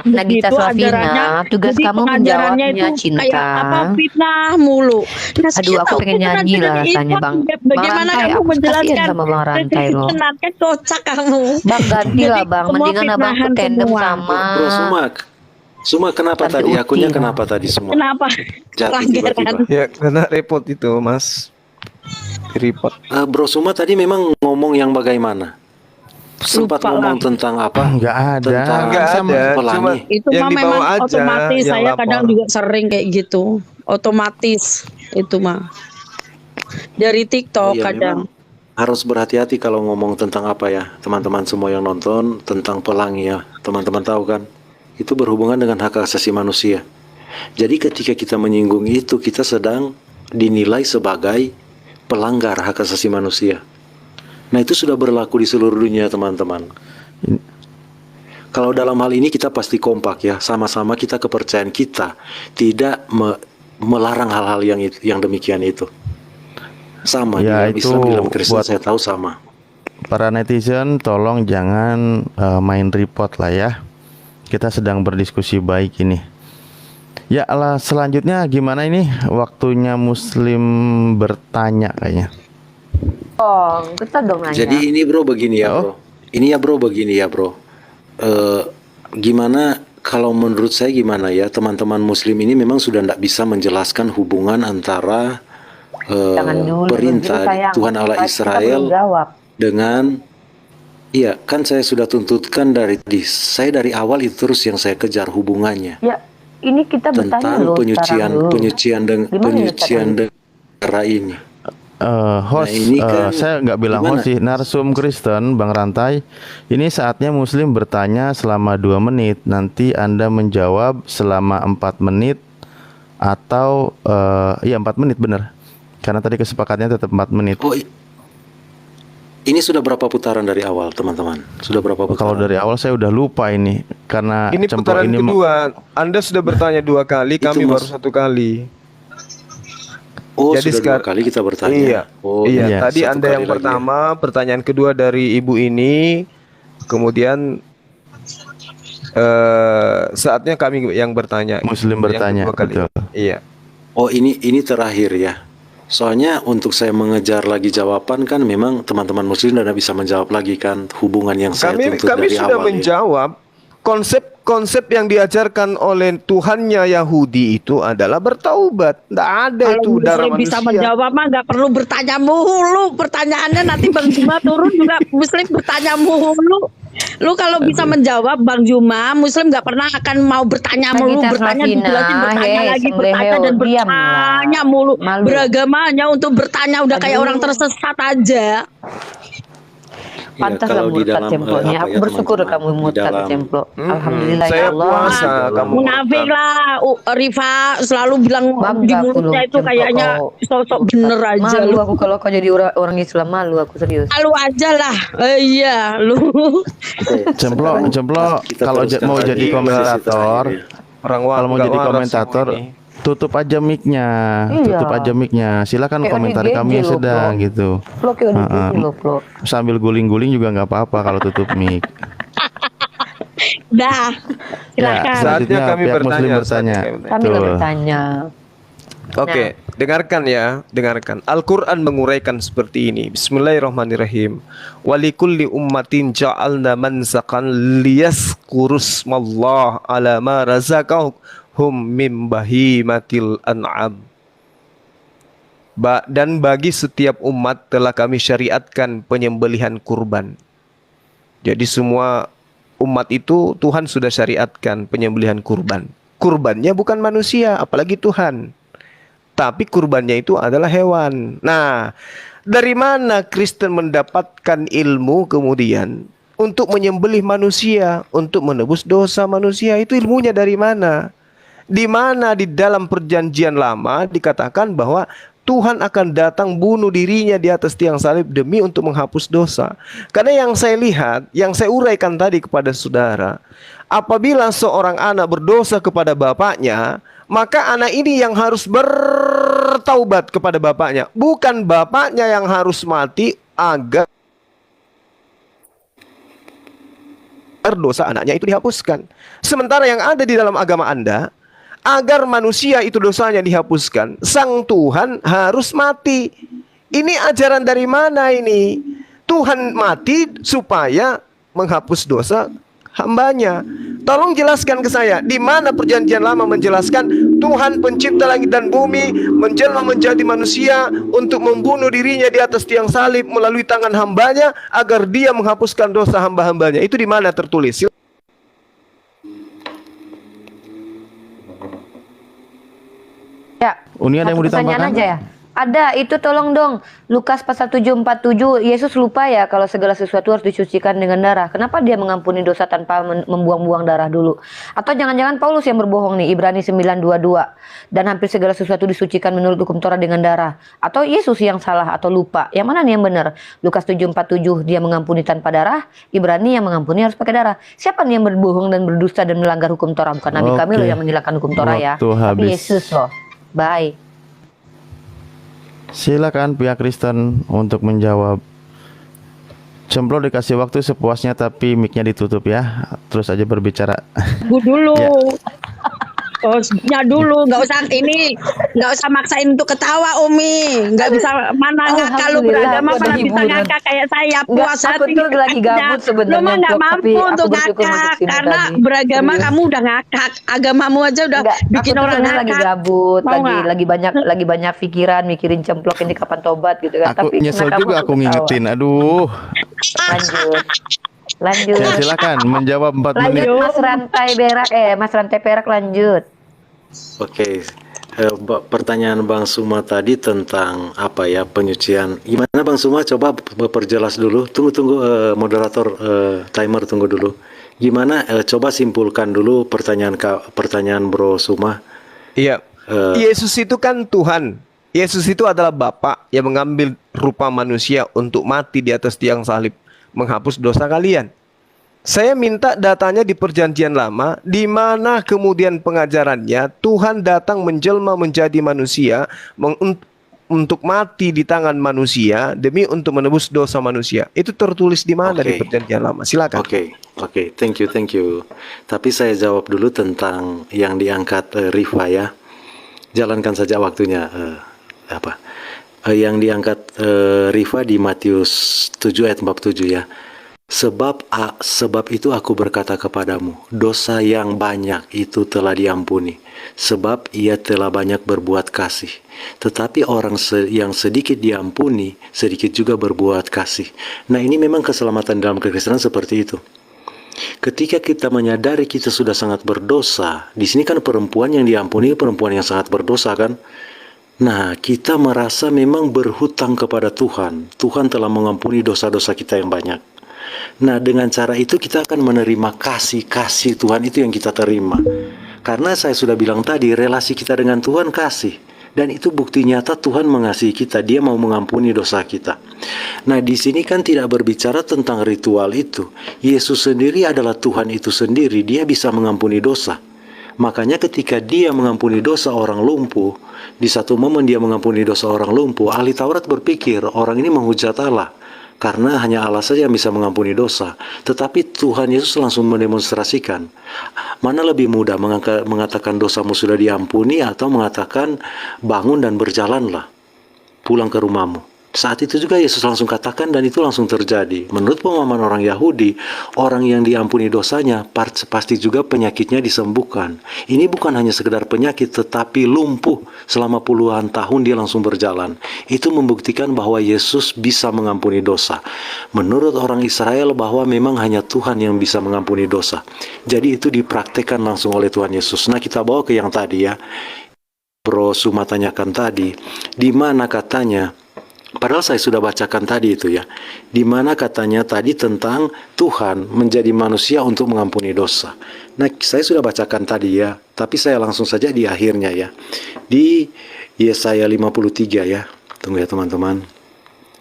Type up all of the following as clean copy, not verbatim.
Nagita Slavina, tugas kamu menjawabnya Cinta. Kayak apa, fitnah mulu. Nah, Aduh, aku pengen nyanyi lah rasanya, Bang. Bagaimana Bang Rantai, kamu aku menjelaskan? kasihan sama Bang Rantai loh. Kan kocak kamu. Bang, gantilah Bang, semua mendingan Abang fitnahan tandem semua. sama Bro Suma kenapa Tante tadi? Uti Akunya lah. kenapa tadi semua? Kenapa? Jatuh Pelanggaran. tiba-tiba. Ya karena repot itu Mas. Repot. Bro Suma tadi memang ngomong yang bagaimana? Sempat Lupa ngomong lah. tentang apa? Nggak ada. Tentang Nggak ada, pelangi. cuma Itu yang mah dibawa memang aja, otomatis, yang saya lapor. kadang juga sering kayak gitu. Otomatis itu mah. Dari TikTok Iya, kadang. memang harus berhati-hati kalau ngomong tentang apa ya, teman-teman semua yang nonton, tentang pelangi ya. Teman-teman tahu kan? Itu berhubungan dengan hak asasi manusia. Jadi ketika kita menyinggung itu, kita sedang dinilai sebagai pelanggar hak asasi manusia. Nah, itu sudah berlaku di seluruh dunia, teman-teman. Kalau dalam hal ini kita pasti kompak ya, sama-sama kita kepercayaan kita tidak melarang hal-hal yang demikian itu. Sama Ya, di itu Islam, di dalam Kristen buat saya tahu sama. para netizen, tolong jangan main report lah ya. Kita sedang berdiskusi baik ini. Ya Allah, selanjutnya gimana ini? Waktunya Muslim bertanya kayaknya. Oh, kita dong nanya. Jadi ini bro begini ya bro. Ini ya bro begini ya bro. Gimana kalau menurut saya gimana ya, teman-teman Muslim ini memang sudah tidak bisa menjelaskan hubungan antara Jangan dulu, perintah sayang. Tuhan Allah Kita Israel belum jawab. dengan iya kan saya sudah tuntutkan saya dari awal itu terus yang saya kejar hubungannya Ya, ini kita bertanya tentang loh sekarang dulu. penyucian darah ini. Host, Nah, ini kan saya nggak bilang gimana? host sih, narsum Kristen, Bang Rantai. Ini saatnya Muslim bertanya selama 2 menit. Nanti Anda menjawab selama 4 menit atau iya 4 menit bener. Karena tadi kesepakatnya tetap 4 menit. Oh, ini sudah berapa putaran dari awal, teman-teman? Sudah berapa putaran? Kalau dari awal saya udah lupa ini karena Ini Cemplo putaran ini kedua. Anda sudah bertanya 2 kali, Itu kami Mas. baru 1 kali. Oh, Jadi sudah 2 kali kita bertanya. Iya. Oh, Iya. iya. Tadi 1 Anda kali yang lagi pertama, pertanyaan kedua dari ibu ini, kemudian saatnya kami yang bertanya. Muslim Yang bertanya, kedua kali. betul. Iya. Oh, ini terakhir ya. Soalnya untuk saya mengejar lagi jawaban kan memang teman-teman Muslim tidak bisa menjawab lagi kan hubungan yang saya tuntut Kami dari sudah awal. Ya. menjawab. Konsep yang diajarkan oleh Tuhannya Yahudi itu adalah bertaubat. Tidak ada itu Kalau darah Muslim bisa manusia. menjawab mah nggak perlu bertanya mulu. Pertanyaannya nanti Bang Juma turun juga Muslim bertanya mulu. Lu kalau bisa menjawab Bang Juma, Muslim nggak pernah akan mau bertanya mulu, Nagita bertanya Slavina, dijelasin, bertanya lagi, sembelih bertanya dan diam lah. bertanya mulu. Malu. Beragama hanya untuk bertanya, udah kayak Aduh. orang tersesat aja. Pantas kalau kamu di murtad dalam, Cemplo-nya. apa Aku ya, bersyukur teman-teman, kamu di murtad dalam- Cemplo. Alhamdulillah Saya ya Allah. puasa, kamu Munafik lah, Rifa selalu bilang Bangga di aku mulutnya loh, itu Cemplo, kayaknya kau sosok bener aja malu lu. aku kalau kau jadi orang Islam, malu aku serius. Malu aja lah, iya lu. Oke, Cemplo, kita kalau teruskan mau lagi jadi sesi komentator, terakhir Orang kalau mau nggak jadi waras komentator, semua ini. tutup aja mic-nya, Iya. tutup aja mic-nya. Silakan Kayak komentar ODGJ kami yang loh, sedang Bro. gitu. Vlog ya udah Heeh. gini loh, vlog. Sambil guling-guling juga nggak apa-apa kalau tutup mic. Dah, silakan. Ya, Saatnya selanjutnya kami pihak bertanya, Muslim bertanya. saatnya kami bertanya. Kami nggak Betul. bertanya. Oke, dengarkan ya, dengarkan. Al-Quran menguraikan seperti ini. Bismillahirrahmanirrahim. Walikulli ummatin ja'alna mansakan liyaskurusmallah ala ma razaqahum min bahimatil an'am. Dan bagi setiap umat telah kami syariatkan penyembelihan kurban. Jadi semua umat itu Tuhan sudah syariatkan penyembelihan kurban. Kurbannya bukan manusia, apalagi Tuhan. Tapi kurbannya itu adalah hewan. Nah, dari mana Kristen mendapatkan ilmu kemudian untuk menyembelih manusia, untuk menebus dosa manusia? Itu ilmunya dari mana? Di mana di dalam perjanjian lama dikatakan bahwa Tuhan akan datang bunuh dirinya di atas tiang salib demi untuk menghapus dosa. Karena yang saya lihat, yang saya uraikan tadi kepada saudara, apabila seorang anak berdosa kepada bapaknya, maka anak ini yang harus bertaubat kepada bapaknya, bukan bapaknya yang harus mati agar dosa anaknya itu dihapuskan. Sementara yang ada di dalam agama Anda, agar manusia itu dosanya dihapuskan, sang Tuhan harus mati. Ini ajaran dari mana ini? Tuhan mati supaya menghapus dosa hambanya. Tolong jelaskan ke saya, di mana perjanjian lama menjelaskan Tuhan pencipta langit dan bumi menjelma menjadi manusia untuk membunuh dirinya di atas tiang salib melalui tangan hambanya agar dia menghapuskan dosa hamba-hambanya. Itu di mana tertulis? Ya, Uni ada yang mau satu pertanyaan ditambahkan? aja ya. Ada, itu tolong dong. Lukas pasal 7:47, Yesus lupa ya kalau segala sesuatu harus disucikan dengan darah. Kenapa dia mengampuni dosa tanpa membuang-buang darah dulu? Atau jangan-jangan Paulus yang berbohong nih, Ibrani 9:22. Dan hampir segala sesuatu disucikan menurut hukum Taurat dengan darah. Atau Yesus yang salah atau lupa? Yang mana nih yang benar? Lukas 7:47 dia mengampuni tanpa darah, Ibrani yang mengampuni harus pakai darah. Siapa nih yang berbohong dan berdusta dan melanggar hukum Taurat? Bukan Nabi kami loh yang menghilangkan hukum Taurat ya. Waktu Tapi habis. Yesus loh. Bye. Silakan pihak Kristen untuk menjawab. Cemplo dikasih waktu sepuasnya tapi mic-nya ditutup ya. Terus aja berbicara. Gue dulu. Ya. Hostnya dulu, nggak usah maksain untuk ketawa Umi, nggak bisa mana ngakak lu Alhamdulillah, beragama aku mana ada bisa hiburan. ngakak kayak saya Enggak, puas aku hati tuh lagi gabut sebenarnya, lu mah nggak Cok, mampu tapi aku untuk bersyukur masuk ngakak sini karena tadi. beragama Serius. kamu udah ngakak, agamamu aja udah Enggak, bikin aku tuh orang sebenarnya lagi ngakak. gabut, Mau nggak? lagi banyak pikiran, mikirin cemplok ini kapan tobat gitu kan. Aku nyesel karena kamu juga aku ketawa. ngingetin. Aduh. Lanjut. Ya silakan menjawab 4 menit. Lanjut Mas Rantai Perak lanjut. Oke, pertanyaan Bang Suma tadi tentang apa ya, penyucian. Gimana Bang Suma? Coba perjelas dulu. Tunggu, moderator, timer tunggu dulu. Gimana? Coba simpulkan dulu pertanyaan Bro Suma. Iya. Yesus itu kan Tuhan. Yesus itu adalah Bapa yang mengambil rupa manusia untuk mati di atas tiang salib, menghapus dosa kalian. Saya minta datanya di perjanjian lama, di mana kemudian pengajarannya Tuhan datang menjelma menjadi manusia untuk mati di tangan manusia demi untuk menebus dosa manusia. Itu tertulis di mana di Oke. perjanjian lama? Silakan. Oke, thank you. Tapi saya jawab dulu tentang yang diangkat Rifa ya. Jalankan saja waktunya. Yang diangkat Rifa di Matius 7 ayat 47 ya. Sebab itu aku berkata kepadamu, dosa yang banyak itu telah diampuni, sebab ia telah banyak berbuat kasih. Tetapi orang yang sedikit diampuni, sedikit juga berbuat kasih. Nah, ini memang keselamatan dalam kekristenan seperti itu. Ketika kita menyadari kita sudah sangat berdosa, di sini kan perempuan yang diampuni perempuan yang sangat berdosa kan? Nah, kita merasa memang berhutang kepada Tuhan. Tuhan telah mengampuni dosa-dosa kita yang banyak. Nah, dengan cara itu kita akan menerima kasih Tuhan itu yang kita terima. Karena saya sudah bilang tadi, relasi kita dengan Tuhan kasih. Dan itu bukti nyata Tuhan mengasihi kita, Dia mau mengampuni dosa kita. Nah, di sini kan tidak berbicara tentang ritual itu. Yesus sendiri adalah Tuhan itu sendiri, Dia bisa mengampuni dosa. Makanya ketika Dia mengampuni dosa orang lumpuh, di satu momen Dia mengampuni dosa orang lumpuh, ahli Taurat berpikir orang ini menghujat Allah. Karena hanya Allah saja yang bisa mengampuni dosa. Tetapi Tuhan Yesus langsung mendemonstrasikan. Mana lebih mudah mengatakan dosamu sudah diampuni atau mengatakan bangun dan berjalanlah. Pulang ke rumahmu. Saat itu juga Yesus langsung katakan dan itu langsung terjadi. Menurut pemahaman orang Yahudi, orang yang diampuni dosanya pasti juga penyakitnya disembuhkan. Ini bukan hanya sekedar penyakit tetapi lumpuh selama puluhan tahun dia langsung berjalan. Itu membuktikan bahwa Yesus bisa mengampuni dosa. Menurut orang Israel bahwa memang hanya Tuhan yang bisa mengampuni dosa. Jadi itu dipraktekkan langsung oleh Tuhan Yesus. Nah, kita bawa ke yang tadi ya. Bro Suma tanyakan tadi, di mana katanya, padahal saya sudah bacakan tadi itu ya, di mana katanya tadi tentang Tuhan menjadi manusia untuk mengampuni dosa. Nah, saya sudah bacakan tadi ya, tapi saya langsung saja di akhirnya ya. Di Yesaya 53 ya. Tunggu ya teman-teman.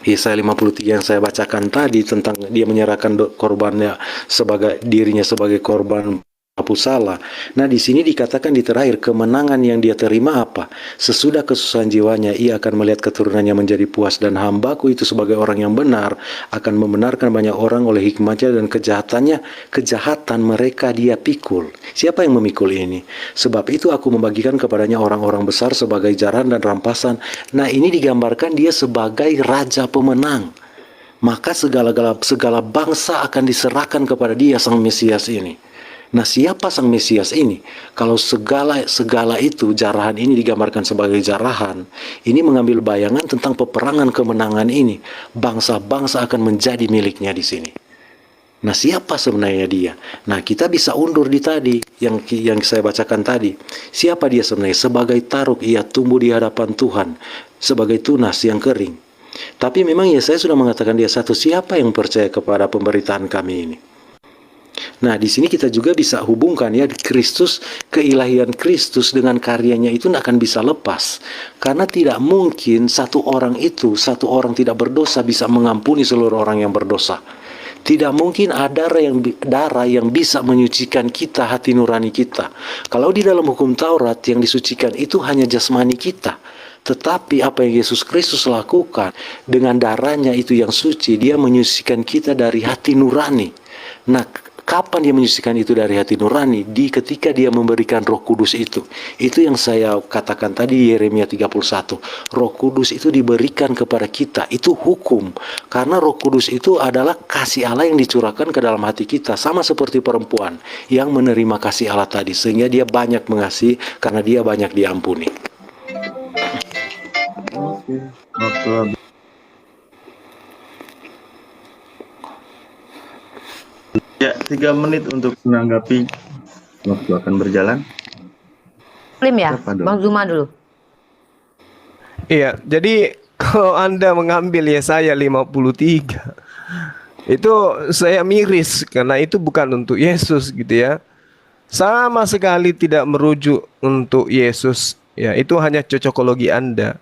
Yesaya 53 yang saya bacakan tadi tentang dia menyerahkan korbannya sebagai dirinya sebagai korban hapus salah. Nah, di sini dikatakan di terakhir kemenangan yang dia terima apa? Sesudah kesusahan jiwanya ia akan melihat keturunannya menjadi puas, dan hambaku itu sebagai orang yang benar akan membenarkan banyak orang oleh hikmatnya, dan kejahatan mereka dia pikul. Siapa yang memikul ini? Sebab itu aku membagikan kepadanya orang-orang besar sebagai jaran dan rampasan. Nah, ini digambarkan dia sebagai raja pemenang. Maka segala bangsa akan diserahkan kepada dia, sang Mesias ini. Nah, siapa sang Mesias ini? Kalau segala itu, jarahan ini digambarkan sebagai jarahan, ini mengambil bayangan tentang peperangan kemenangan ini. Bangsa-bangsa akan menjadi miliknya di sini. Nah, siapa sebenarnya dia? Nah, kita bisa undur di tadi yang saya bacakan tadi. Siapa dia sebenarnya? Sebagai taruk ia tumbuh di hadapan Tuhan, sebagai tunas yang kering. Tapi memang ya saya sudah mengatakan dia satu. Siapa yang percaya kepada pemberitaan kami ini? Nah, di sini kita juga bisa hubungkan ya Kristus, keilahian Kristus dengan karyanya itu tidak akan bisa lepas. Karena tidak mungkin satu orang tidak berdosa bisa mengampuni seluruh orang yang berdosa. Tidak mungkin ada darah yang bisa menyucikan kita, hati nurani kita. Kalau di dalam hukum Taurat yang disucikan itu hanya jasmani kita. Tetapi apa yang Yesus Kristus lakukan dengan darahnya itu yang suci, dia menyucikan kita dari hati nurani. Nah, kapan dia menyucikan itu dari hati nurani? Ketika dia memberikan Roh Kudus itu. Itu yang saya katakan tadi Yeremia 31. Roh Kudus itu diberikan kepada kita. Itu hukum. Karena Roh Kudus itu adalah kasih Allah yang dicurahkan ke dalam hati kita. Sama seperti perempuan yang menerima kasih Allah tadi. Sehingga dia banyak mengasihi karena dia banyak diampuni. Oke, waktu habis. Ya, 3 menit untuk menanggapi. Waktu akan berjalan. Muslim ya, Siapa dong? Bang Zuma dulu. Iya, jadi kalau Anda mengambil Yesaya 53, itu saya miris karena itu bukan untuk Yesus gitu ya. Sama sekali tidak merujuk untuk Yesus. Ya, itu hanya cocokologi Anda.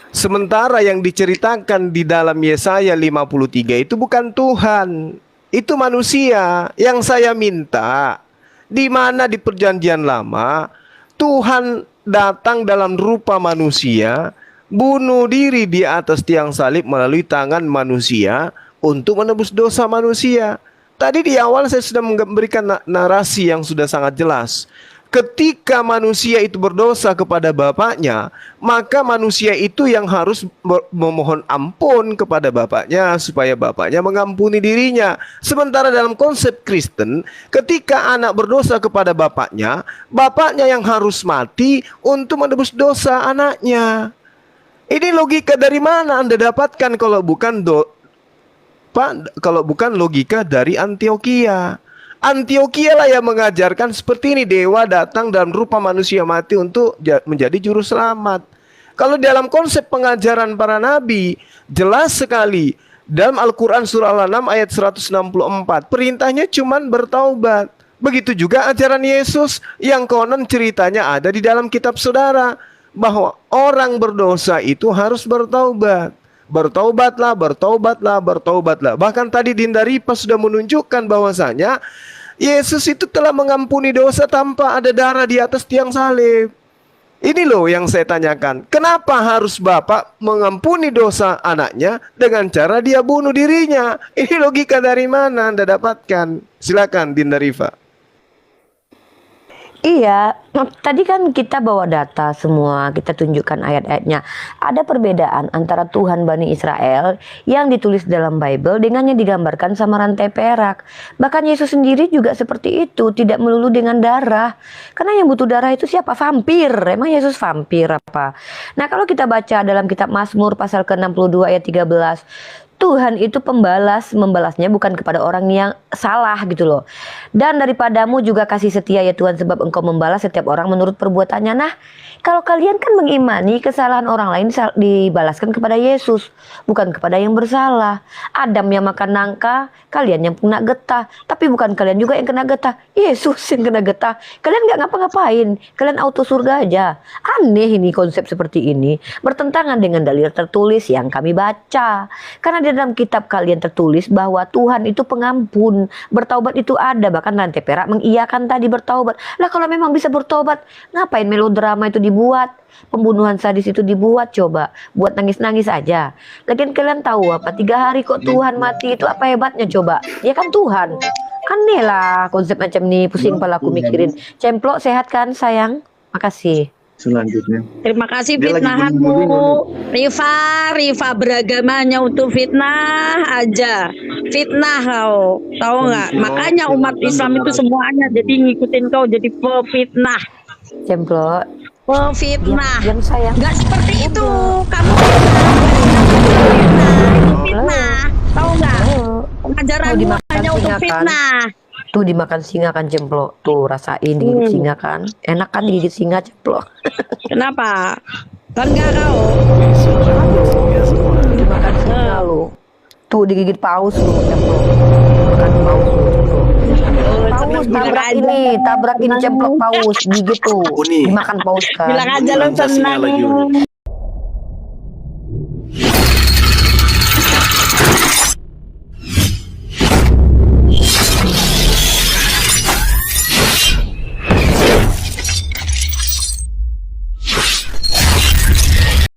Sementara yang diceritakan di dalam Yesaya 53 itu bukan Tuhan. Itu manusia. Yang saya minta, di mana di perjanjian lama Tuhan datang dalam rupa manusia, bunuh diri di atas tiang salib melalui tangan manusia untuk menebus dosa manusia. Tadi di awal saya sudah memberikan narasi yang sudah sangat jelas. Ketika manusia itu berdosa kepada bapaknya, maka manusia itu yang harus memohon ampun kepada bapaknya supaya bapaknya mengampuni dirinya. Sementara dalam konsep Kristen, ketika anak berdosa kepada bapaknya, bapaknya yang harus mati untuk menebus dosa anaknya. Ini logika dari mana Anda dapatkan kalau bukan logika dari Antioquia? Antioquia lah yang mengajarkan seperti ini. Dewa datang dalam rupa manusia mati untuk menjadi juru selamat. Kalau dalam konsep pengajaran para nabi, jelas sekali dalam Al-Quran surah Al-An'am ayat 164, perintahnya cuman bertaubat. Begitu juga ajaran Yesus yang konon ceritanya ada di dalam kitab saudara, bahwa orang berdosa itu harus bertaubat. Bertaubatlah, bertaubatlah, bertaubatlah. Bahkan tadi Dinda Ripa sudah menunjukkan bahwasanya Yesus itu telah mengampuni dosa tanpa ada darah di atas tiang salib. Ini loh yang saya tanyakan. Kenapa harus Bapak mengampuni dosa anaknya dengan cara dia bunuh dirinya? Ini logika dari mana Anda dapatkan? Silakan Dinda Rifa. Iya, tadi kan kita bawa data semua, kita tunjukkan ayat-ayatnya. Ada perbedaan antara Tuhan Bani Israel yang ditulis dalam Bible dengan yang digambarkan sama rantai perak. Bahkan Yesus sendiri juga seperti itu, tidak melulu dengan darah. Karena yang butuh darah itu siapa? Vampir. Emang Yesus vampir apa? Nah, kalau kita baca dalam kitab Mazmur pasal ke-62 ayat 13, Tuhan itu pembalas, membalasnya bukan kepada orang yang salah gitu loh. Dan daripadamu juga kasih setia ya Tuhan, sebab Engkau membalas setiap orang menurut perbuatannya. Nah, kalau kalian kan mengimani kesalahan orang lain dibalaskan kepada Yesus, bukan kepada yang bersalah. Adam yang makan nangka, kalian yang kena getah. Tapi bukan kalian juga yang kena getah, Yesus yang kena getah. Kalian nggak ngapa-ngapain, kalian auto surga aja. Aneh ini konsep seperti ini, bertentangan dengan dalil tertulis yang kami baca. Karena di dalam kitab kalian tertulis bahwa Tuhan itu pengampun, bertaubat itu ada, bahkan Rantai Perak mengiyakan tadi bertaubat. Lah kalau memang bisa bertobat, ngapain melodrama itu dibuat? Pembunuhan sadis itu dibuat, coba buat nangis-nangis aja. Lagian kalian tahu apa, 3 hari kok Tuhan mati, itu apa hebatnya coba? Ya kan Tuhan. Aneh lah konsep macam ini, pusing kepala aku mikirin. Cemplok sehat kan sayang? Makasih. Selanjutnya. Terima kasih Dia lagi fitnahanmu, bingung-bingung Rifa beragamanya untuk fitnah aja, fitnah kau, tahu nggak? Makanya umat Islam itu semuanya jadi ngikutin kau, jadi pefitnah, Cemplok. pefitnah. Diam sayang. Nggak seperti itu, kamu fitnah, tahu nggak? Pengajaranmu hanya untuk fitnah. Tuh dimakan singa kan Cemplok. Tuh rasain digigit singa kan. Enak kan digigit singa Cemplok. Kenapa? Bangga kau? Dimakan singa lu. Tuh digigit paus lu Cemplok. Makan paus lu Cemplok. Paus tabrak ini Cemplok paus gigit tuh. Oh, nih. Dimakan paus kan. Bilang aja lo Pancasila lagi, senang.